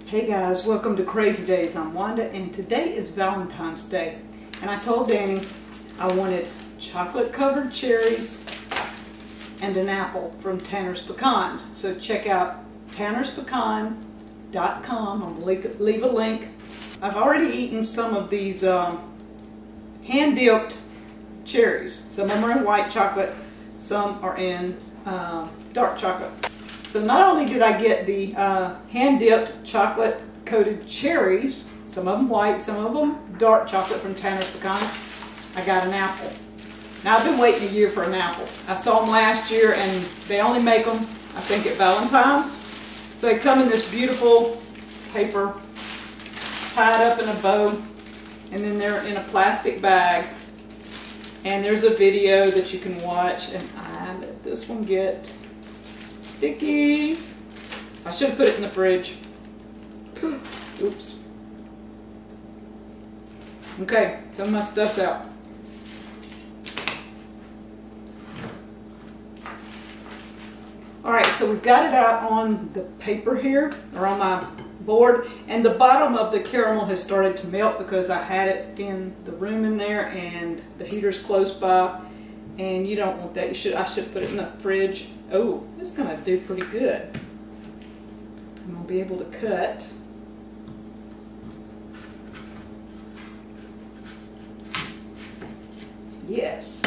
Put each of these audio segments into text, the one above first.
Hey guys, welcome to Crazy Days. I'm Wanda and today is Valentine's Day. And I told Danny I wanted chocolate covered cherries and an apple from Tanner's Pecans. So check out tannerspecan.com. I'll leave a link. I've already eaten some of these hand dipped cherries. Some of them are in white chocolate, some are in dark chocolate. So not only did I get the hand-dipped chocolate-coated cherries, some of them white, some of them dark chocolate from Tanner's Pecans, I got an apple. Now I've been waiting a year for an apple. I saw them last year and they only make them, I think, at Valentine's. So they come in this beautiful paper, tied up in a bow, and then they're in a plastic bag. And there's a video that you can watch, and I let this one get sticky. I should have put it in the fridge. Oops. Okay, some of my stuff's out. Alright, so we've got it out on the paper here, or on my board, and the bottom of the caramel has started to melt because I had it in the room in there and the heater's close by, and you don't want that. I should put it in the fridge. Oh, it's gonna do pretty good. I'm gonna be able to cut. Yes,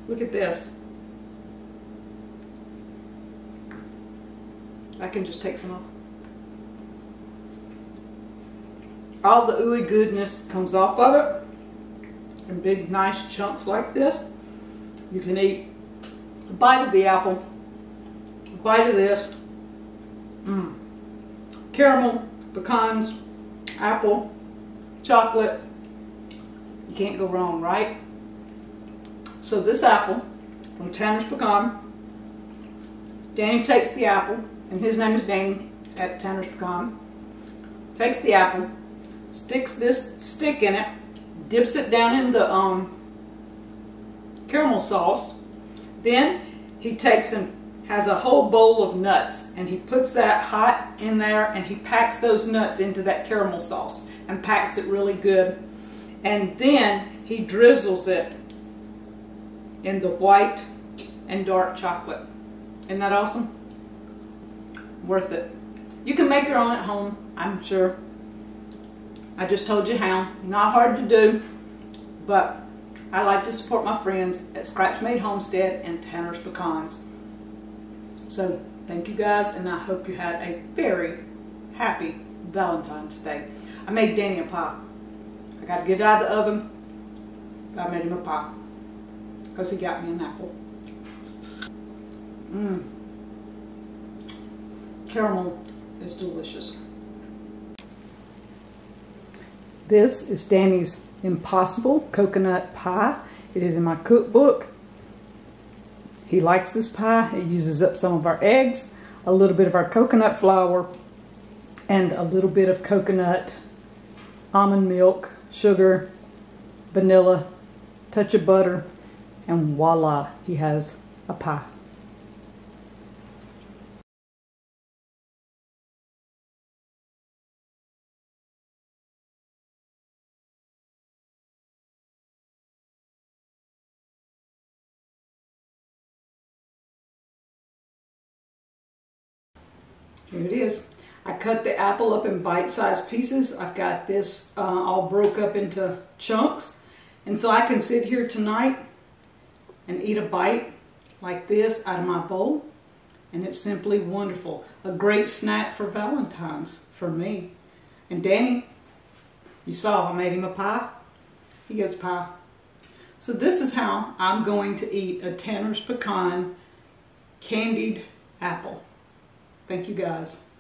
look at this. I can just take some off. All the ooey goodness comes off of it in big nice chunks like this. You can eat a bite of the apple, a bite of this. Caramel, pecans, apple, chocolate. You can't go wrong, right? So this apple from Tanner's Pecan, Danny takes the apple, and his name is Danny at Tanner's Pecan, takes the apple, sticks this stick in it, dips it down in the caramel sauce. Then he takes and has a whole bowl of nuts, and he puts that hot in there, and he packs those nuts into that caramel sauce and packs it really good. And then he drizzles it in the white and dark chocolate. Isn't that awesome? Worth it. You can make your own at home, I'm sure. I just told you how. Not hard to do, but I like to support my friends at Scratch Made Homestead and Tanner's Pecans. So thank you guys, and I hope you had a very happy Valentine's Day. I made Danny a pie. I got to get it out of the oven, but I made him a pie because he got me an apple. Caramel is delicious. This is Danny's Impossible Coconut Pie. It is in my cookbook. He likes this pie. It uses up some of our eggs, a little bit of our coconut flour, and a little bit of coconut, almond milk, sugar, vanilla, touch of butter, and voila, he has a pie. Here it is. I cut the apple up in bite-sized pieces. I've got this all broke up into chunks. And so I can sit here tonight and eat a bite like this out of my bowl. And it's simply wonderful. A great snack for Valentine's for me. And Danny, you saw I made him a pie. He gets pie. So this is how I'm going to eat a Tanner's Pecan candied apple. Thank you guys.